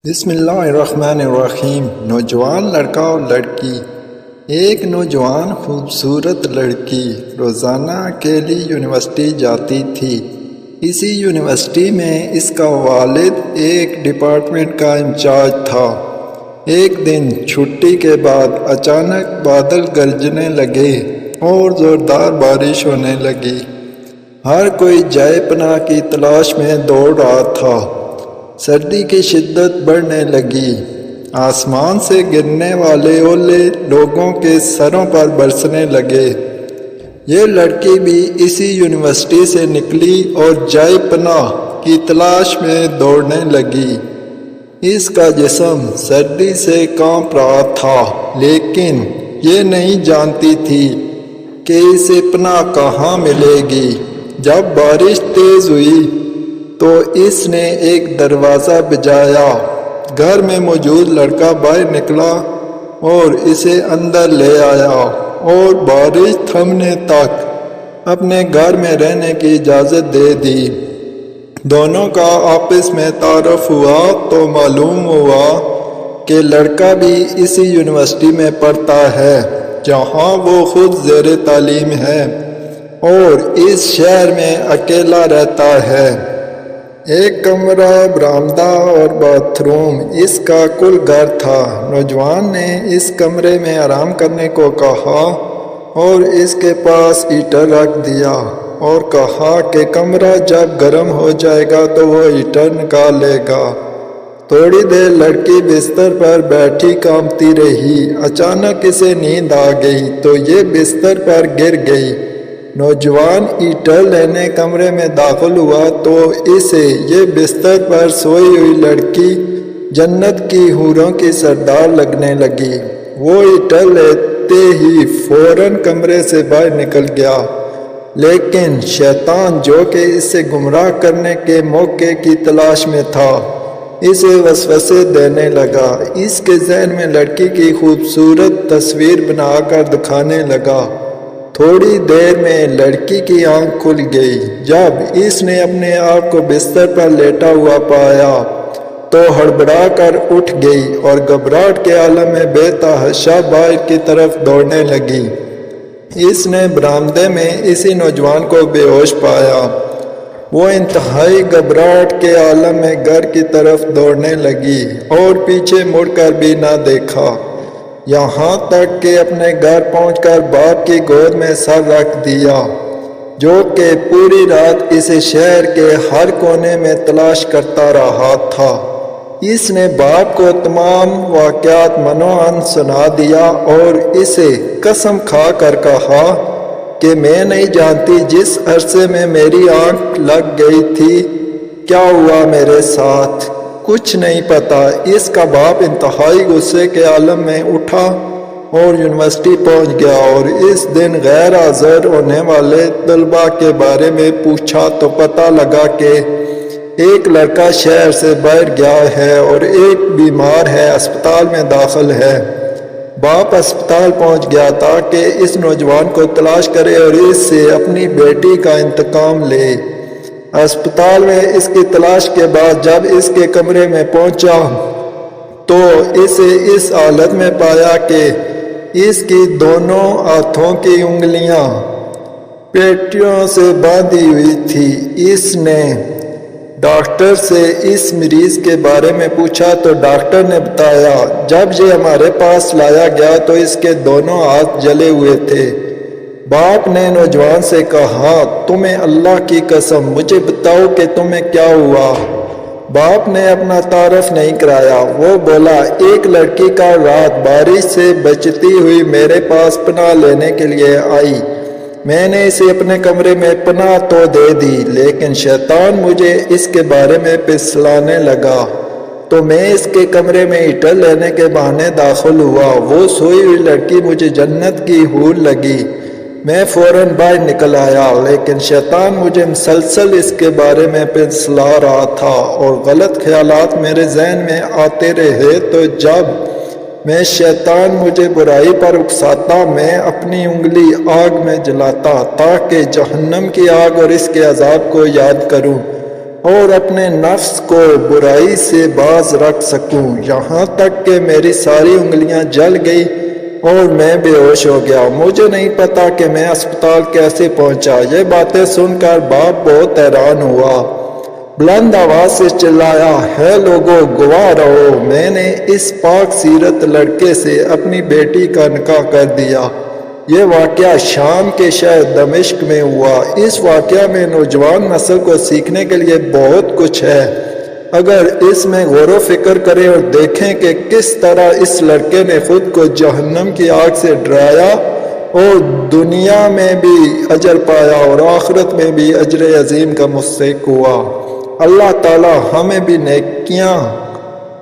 بسم اللہ الرحمن الرحیم۔ نوجوان لڑکا اور لڑکی۔ ایک نوجوان خوبصورت لڑکی روزانہ اکیلی یونیورسٹی جاتی تھی۔ اسی یونیورسٹی میں اس کا والد ایک ڈپارٹمنٹ کا انچارج تھا۔ ایک دن چھٹی کے بعد اچانک بادل گرجنے لگے اور زوردار بارش ہونے لگی۔ ہر کوئی جائے پناہ کی تلاش میں دوڑ رہا تھا۔ سردی کی شدت بڑھنے لگی۔ آسمان سے گرنے والے اولے لوگوں کے سروں پر برسنے لگے۔ یہ لڑکی بھی اسی یونیورسٹی سے نکلی اور جائے پناہ کی تلاش میں دوڑنے لگی۔ اس کا جسم سردی سے کانپ رہا تھا، لیکن یہ نہیں جانتی تھی کہ اسے پناہ کہاں ملے گی۔ جب بارش تیز ہوئی تو اس نے ایک دروازہ بجایا۔ گھر میں موجود لڑکا باہر نکلا اور اسے اندر لے آیا اور بارش تھمنے تک اپنے گھر میں رہنے کی اجازت دے دی۔ دونوں کا آپس میں تعارف ہوا تو معلوم ہوا کہ لڑکا بھی اسی یونیورسٹی میں پڑھتا ہے جہاں وہ خود زیر تعلیم ہے اور اس شہر میں اکیلا رہتا ہے۔ ایک کمرہ، برآمدہ اور باتھ روم اس کا کل گھر تھا۔ نوجوان نے اس کمرے میں آرام کرنے کو کہا اور اس کے پاس ہیٹر رکھ دیا اور کہا کہ کمرہ جب گرم ہو جائے گا تو وہ ہیٹر نکال لے گا۔ تھوڑی دیر لڑکی بستر پر بیٹھی کانپتی رہی۔ اچانک اسے نیند آ گئی تو یہ بستر پر گر گئی۔ نوجوان ہیٹر لینے کمرے میں داخل ہوا تو اسے یہ بستر پر سوئی ہوئی لڑکی جنت کی حوروں کی سردار لگنے لگی۔ وہ ہیٹر لیتے ہی فوراً کمرے سے باہر نکل گیا، لیکن شیطان جو کہ اسے گمراہ کرنے کے موقع کی تلاش میں تھا اسے وسوسے دینے لگا۔ اس کے ذہن میں لڑکی کی خوبصورت تصویر بنا کر دکھانے لگا۔ تھوڑی دیر میں لڑکی کی آنکھ کھل گئی۔ جب اس نے اپنے آپ کو بستر پر لیٹا ہوا پایا تو ہڑبڑا کر اٹھ گئی اور گھبراہٹ کے عالم میں بے تحاشا باہر کی طرف دوڑنے لگی۔ اس نے برآمدے میں اسی نوجوان کو بے ہوش پایا۔ وہ انتہائی گھبراہٹ کے عالم میں گھر کی طرف دوڑنے لگی اور پیچھے مڑ کر بھی نہ دیکھا، یہاں تک کہ اپنے گھر پہنچ کر باپ کی گود میں سر رکھ دیا، جو کہ پوری رات اسے شہر کے ہر کونے میں تلاش کرتا رہا تھا۔ اس نے باپ کو تمام واقعات منوعن سنا دیا اور اسے قسم کھا کر کہا کہ میں نہیں جانتی جس عرصے میں میری آنکھ لگ گئی تھی کیا ہوا میرے ساتھ، کچھ نہیں پتا۔ اس کا باپ انتہائی غصے کے عالم میں اٹھا اور یونیورسٹی پہنچ گیا اور اس دن غیر حاضر ہونے والے طلباء کے بارے میں پوچھا تو پتہ لگا کہ ایک لڑکا شہر سے باہر گیا ہے اور ایک بیمار ہے، اسپتال میں داخل ہے۔ باپ اسپتال پہنچ گیا تاکہ اس نوجوان کو تلاش کرے اور اس سے اپنی بیٹی کا انتقام لے۔ اسپتال میں اس کی تلاش کے بعد جب اس کے کمرے میں پہنچا تو اسے اس حالت میں پایا کہ اس کی دونوں ہاتھوں کی انگلیاں پٹیوں سے باندھی ہوئی تھی۔ اس نے ڈاکٹر سے اس مریض کے بارے میں پوچھا تو ڈاکٹر نے بتایا جب یہ ہمارے پاس لایا گیا تو اس کے دونوں ہاتھ جلے ہوئے تھے۔ باپ نے نوجوان سے کہا تمہیں اللہ کی قسم مجھے بتاؤ کہ تمہیں کیا ہوا۔ باپ نے اپنا تعارف نہیں کرایا۔ وہ بولا ایک لڑکی کا رات بارش سے بچتی ہوئی میرے پاس پناہ لینے کے لیے آئی، میں نے اسے اپنے کمرے میں پناہ تو دے دی، لیکن شیطان مجھے اس کے بارے میں پھسلانے لگا تو میں اس کے کمرے میں ہیٹر لینے کے بہانے داخل ہوا۔ وہ سوئی ہوئی لڑکی مجھے جنت کی حور لگی، میں فوراً باہر نکل آیا، لیکن شیطان مجھے مسلسل اس کے بارے میں پھسلا رہا تھا اور غلط خیالات میرے ذہن میں آتے رہے تو جب میں شیطان مجھے برائی پر اکساتا میں اپنی انگلی آگ میں جلاتا تاکہ جہنم کی آگ اور اس کے عذاب کو یاد کروں۔ اور اپنے نفس کو برائی سے باز رکھ سکوں، یہاں تک کہ میری ساری انگلیاں جل گئی اور میں بے ہوش ہو گیا۔ مجھے نہیں پتا کہ میں اسپتال کیسے پہنچا۔ یہ باتیں سن کر باپ بہت حیران ہوا، بلند آواز سے چلایا، ہے لوگوں، گواہ رہو، میں نے اس پاک سیرت لڑکے سے اپنی بیٹی کا نکاح کر دیا۔ یہ واقعہ شام کے شہر دمشق میں ہوا۔ اس واقعہ میں نوجوان نسل کو سیکھنے کے لیے بہت کچھ ہے۔ اگر اس میں غور و فکر کریں اور دیکھیں کہ کس طرح اس لڑکے نے خود کو جہنم کی آگ سے ڈرایا اور دنیا میں بھی اجر پایا اور آخرت میں بھی اجر عظیم کا مستحق ہوا۔ اللہ تعالی ہمیں بھی نیکیاں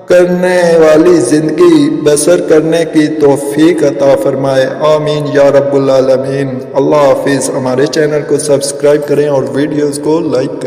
کرنے والی زندگی بسر کرنے کی توفیق عطا فرمائے، آمین یا رب العالمین۔ اللہ حافظ۔ ہمارے چینل کو سبسکرائب کریں اور ویڈیوز کو لائک کریں۔